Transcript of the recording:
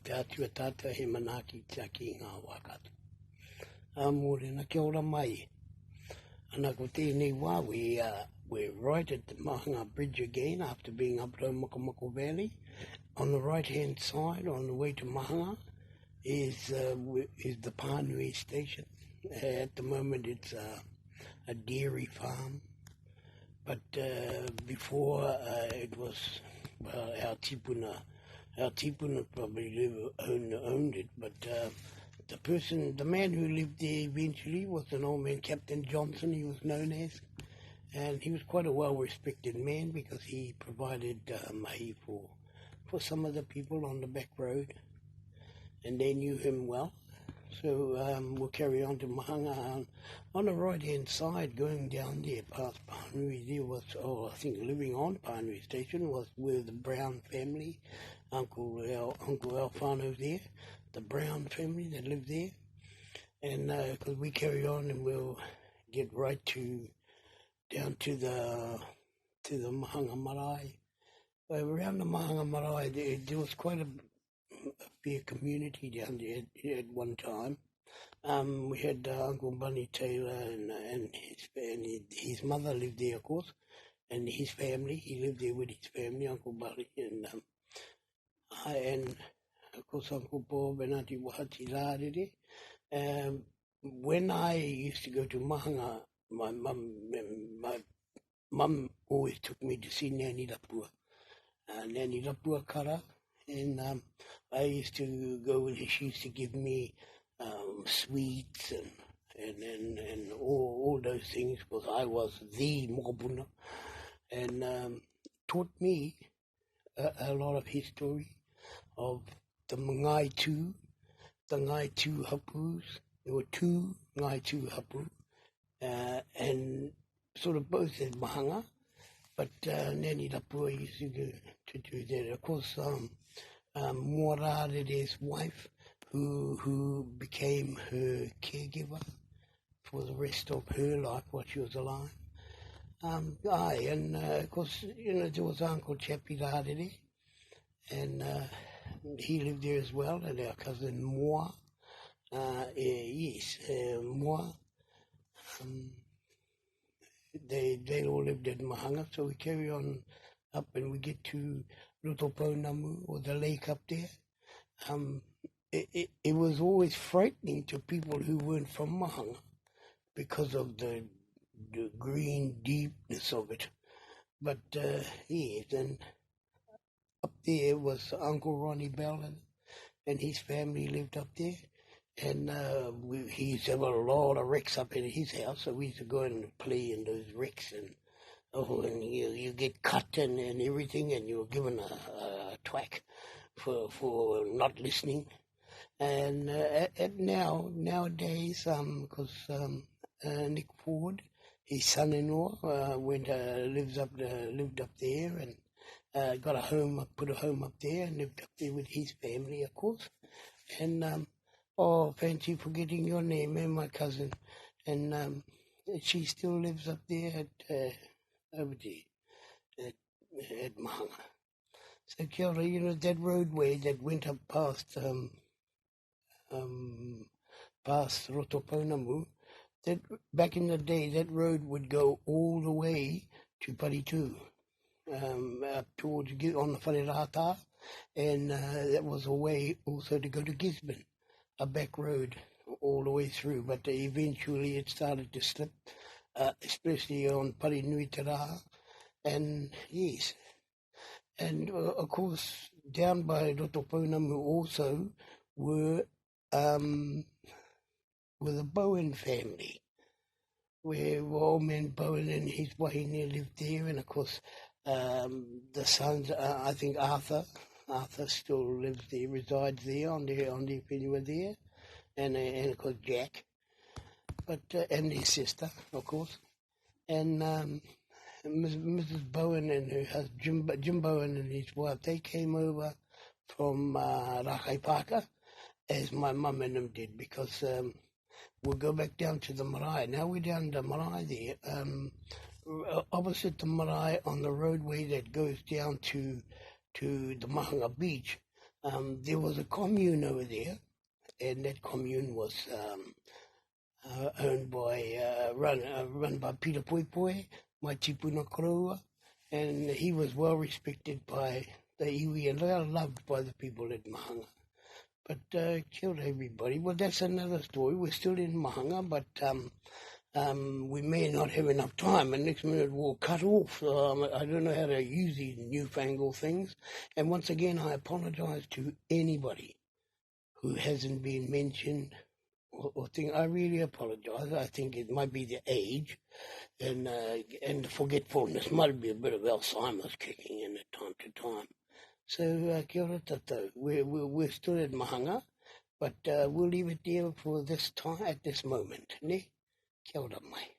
te atu a tata he manaki taki ngā wākatu. Mōrena kia ora mai. Ana ko tēnei wā, we're right at the Mahanga Bridge again after being up to Mokomoko Valley. On the right hand side, on the way to Mahanga, is the Pānui station. At the moment it's a dairy farm, but before it was, well, our tipuna probably owned it, but the man who lived there eventually was an old man, Captain Johnson, he was known as, and he was quite a well-respected man because he provided mahi for some of the people on the back road, and they knew him well. So we'll carry on to Mahanga. On the right-hand side, going down there past Pānui, there was, I think living on Pānui Station was where the Brown family, Uncle Alfano there, the Brown family that lived there. And because we carry on and we'll get right down to the Mahanga Marae. Around the Mahanga Marae, there was quite a fair community down there at one time. We had Uncle Bunny Taylor and his mother lived there, of course, and his family. He lived there with his family, Uncle Bunny, and of course Uncle Bob and Auntie Wahati Rārere. When I used to go to Mahanga, my mum always took me to see Nani Rapua. Nani Rapua Kara, and I used to go with her. She used to give me sweets and all those things because I was the mokopuna, and taught me a lot of history of the Ngai Tū hapus. There were two Ngai Tū hapu, and sort of both at Mahanga, but Nani Rapua used to go to do that. Of course, Morarere's wife, who became her caregiver for the rest of her life while she was alive. And of course, there was Uncle Chappie Rārere, and he lived there as well, and our cousin Moa, Moa. They all lived at Mahanga, so we carry on up and we get to Rotopounamu, or the lake up there. It was always frightening to people who weren't from Mahanga because of the green deepness of it. But yes, and up there was Uncle Ronnie Bell and his family lived up there. And he used to have a lot of wrecks up in his house, so we used to go and play in those wrecks, and you get cut and everything, and you were given a twack for not listening. And nowadays, because Nick Ford, his son-in-law, lived up there and got a home, put a home up there, and lived up there with his family, of course. And fancy forgetting your name, my cousin, and she still lives up there over there at Mahanga. So kia ora, that roadway that went up past Rotopounamu, that back in the day, that road would go all the way to Paritu, up towards on the Wharirata, and that was a way also to go to Gisborne, a back road all the way through, but eventually it started to slip, especially on Parinuitara, and yes. And of course, down by Rotopounamu also were the Bowen family, where old man Bowen and his wahine lived there, and of course the sons, I think Arthur still lives there, resides there on the whenua there, and of course Jack, but and his sister, of course, and Mrs. Bowen and her husband Jim Bowen and his wife, they came over from Rakaipaka, as my mum and them did, because we'll go back down to the marae. Now we're down the marae there, opposite the marae on the roadway that goes down to the Mahanga beach. There was a commune over there, and that commune was owned by, run by Peter Poipoi, my tipuna koroua, and he was well respected by the iwi and loved by the people at Mahanga. But killed everybody. Well, that's another story. We're still in Mahanga, but we may not have enough time, and next minute we'll cut off. I don't know how to use these newfangled things. And once again, I apologise to anybody who hasn't been mentioned or think. I really apologise. I think it might be the age and the forgetfulness. Might be a bit of Alzheimer's kicking in at time to time. So, kia ora tatou. We're still at Mahanga, but we'll leave it there for this time, at this moment. Ne? Kia ora mai.